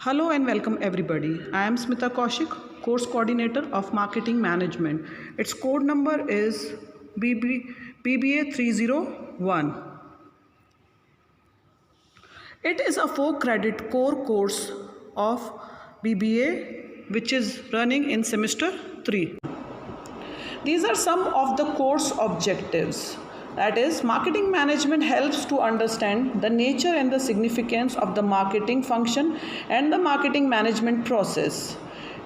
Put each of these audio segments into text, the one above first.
Hello and welcome everybody. I am Smita Kaushik, course coordinator of marketing management. Its code number is BBA 301. It is a 4-credit core course of BBA which is running in semester 3. These are some of the course objectives. That is, marketing management helps to understand the nature and the significance of the marketing function and the marketing management process.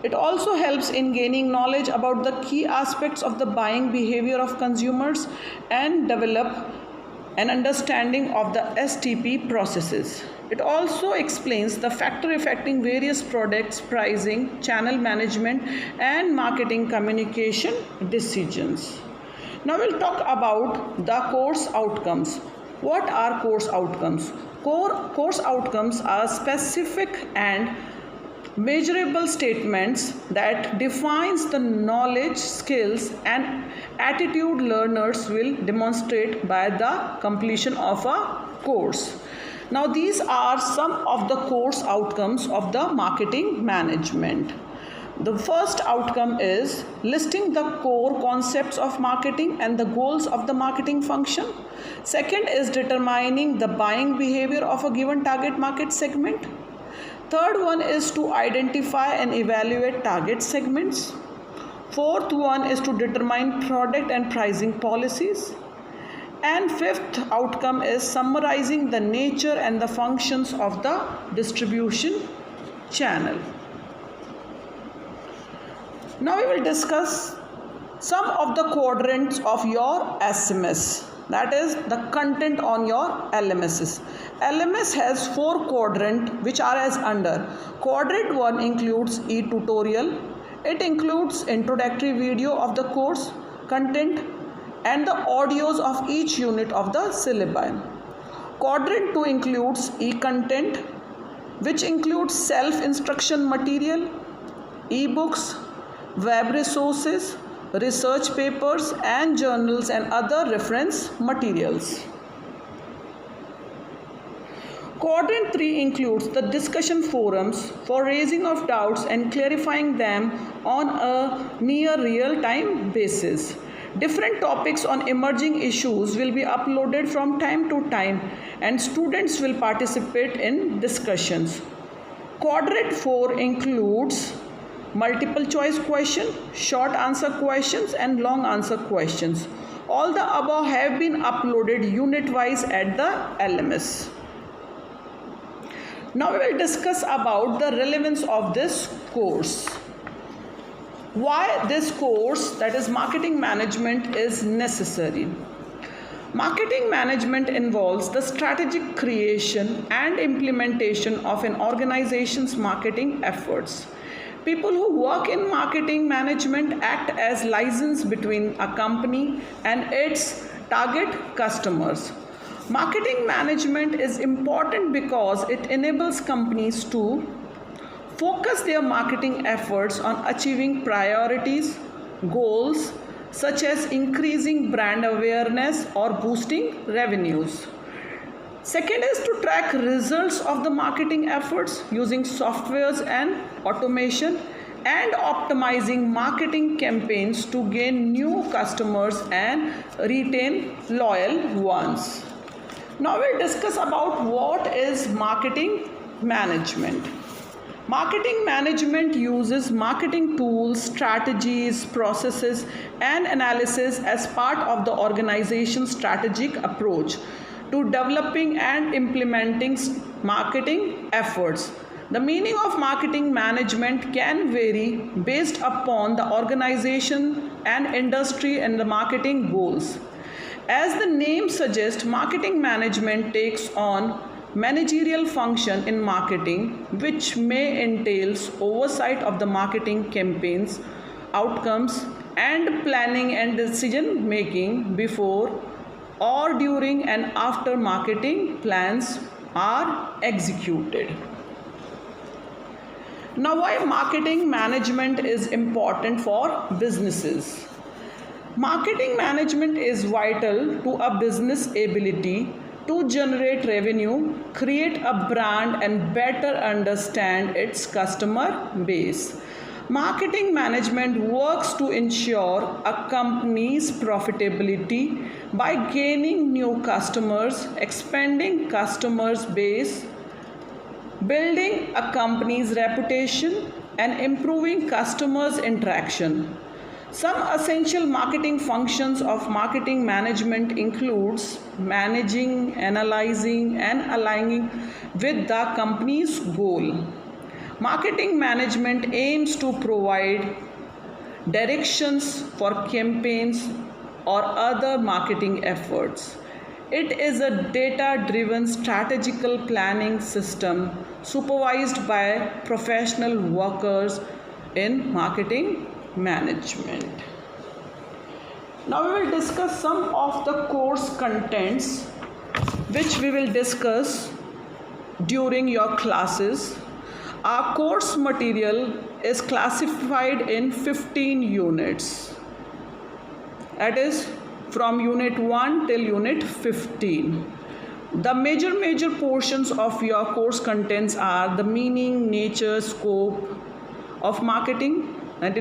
It also helps in gaining knowledge about the key aspects of the buying behavior of consumers and develop an understanding of the STP processes. It also explains the factor affecting various products, pricing, channel management, and marketing communication decisions. Now we'll talk about the course outcomes. What are course outcomes? Course outcomes are specific and measurable statements that defines the knowledge, skills, and attitude learners will demonstrate by the completion of a course. Now these are some of the course outcomes of the marketing management. The first outcome is listing the core concepts of marketing and the goals of the marketing function. Second is determining the buying behavior of a given target market segment. Third one is to identify and evaluate target segments. Fourth one is to determine product and pricing policies. And fifth outcome is summarizing the nature and the functions of the distribution channel. Now we will discuss some of the quadrants of your SMS, that is the content on your LMSs. LMS has 4 quadrants which are as under. Quadrant 1 includes e-tutorial. It includes introductory video of the course content and the audios of each unit of the syllabi. Quadrant 2 includes e-content, which includes self-instruction material, e-books, web resources, research papers and journals and other reference materials. Quadrant 3 includes the discussion forums for raising of doubts and clarifying them on a near real-time basis. Different topics on emerging issues will be uploaded from time to time and students will participate in discussions. Quadrant 4 includes multiple choice question, short answer questions and long answer questions. All the above have been uploaded unit wise at the LMS. Now we will discuss about the relevance of this course. Why this course, that is marketing management, is necessary. Marketing management involves the strategic creation and implementation of an organization's marketing efforts. People who work in marketing management act as liaisons between a company and its target customers. Marketing management is important because it enables companies to focus their marketing efforts on achieving priorities, goals such as increasing brand awareness or boosting revenues. Second is to track results of the marketing efforts using softwares and automation and optimizing marketing campaigns to gain new customers and retain loyal ones. Now we'll discuss about what is marketing management. Marketing management uses marketing tools, strategies, processes, and analysis as part of the organization's strategic approach to developing and implementing marketing efforts. The meaning of marketing management can vary based upon the organization and industry and the marketing goals. As the name suggests, marketing management takes on managerial function in marketing, which may entail oversight of the marketing campaigns, outcomes, and planning and decision making before or during and after marketing plans are executed. Now, why marketing management is important for businesses? Marketing management is vital to a business ability to generate revenue, create a brand, and better understand its customer base. Marketing management works to ensure a company's profitability by gaining new customers, expanding customers base, building a company's reputation, and improving customers' interaction. Some essential marketing functions of marketing management includes managing, analyzing, and aligning with the company's goal. Marketing management aims to provide directions for campaigns or other marketing efforts. It is a data-driven strategical planning system supervised by professional workers in marketing management. Now we will discuss some of the course contents which we will discuss during your classes. Our course material is classified in 15 units. That is from unit 1 till unit 15. The major portions of your course contents are the meaning, nature, scope of marketing, and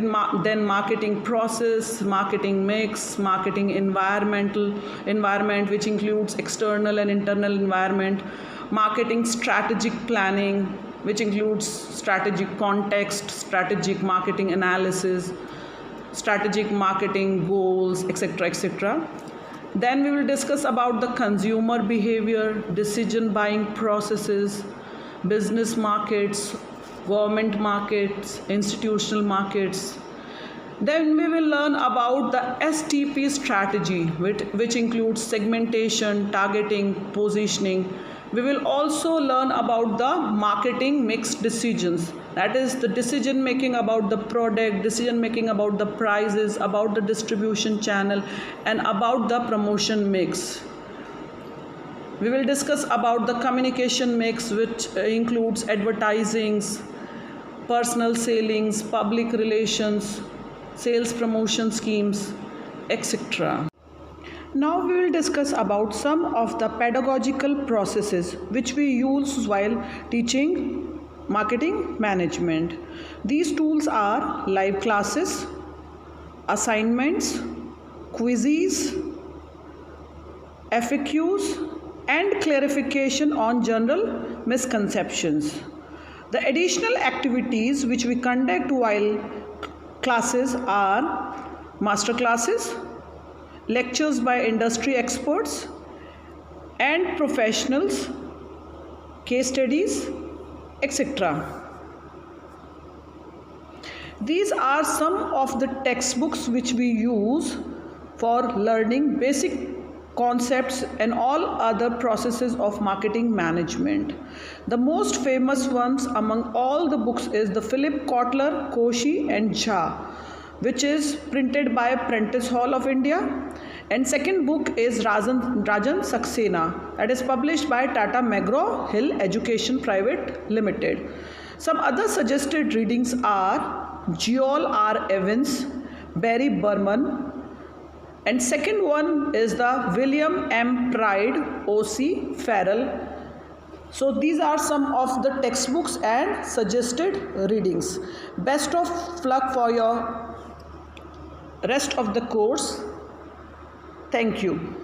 then marketing process, marketing mix, marketing environment which includes external and internal environment, marketing strategic planning which includes strategic context, strategic marketing analysis, strategic marketing goals, etc. Then we will discuss about the consumer behavior, decision buying processes, business markets, government markets, institutional markets. Then we will learn about the STP strategy, which includes segmentation, targeting, positioning. We will also learn about the marketing mix decisions. That is the decision making about the product, decision making about the prices, about the distribution channel, and about the promotion mix. We will discuss about the communication mix, which includes advertisings, personal sailings, public relations, sales promotion schemes, etc. Now we will discuss about some of the pedagogical processes which we use while teaching marketing management. These tools are live classes, assignments, quizzes, FAQs, and clarification on general misconceptions. The additional activities which we conduct while classes are master classes, lectures by industry experts and professionals, case studies, etc. These are some of the textbooks which we use for learning basic concepts and all other processes of marketing management. The most famous ones among all the books is the Philip Kotler, Koshy and Jha, which is printed by Prentice Hall of India, and second book is Rajan Saxena, that is published by Tata McGraw-Hill Education Private Limited. Some other suggested readings are Joel R. Evans, Barry Berman, and second one is the William M. Pride, O.C. Farrell. So these are some of the textbooks and suggested readings. Best of luck for your rest of the course. Thank you.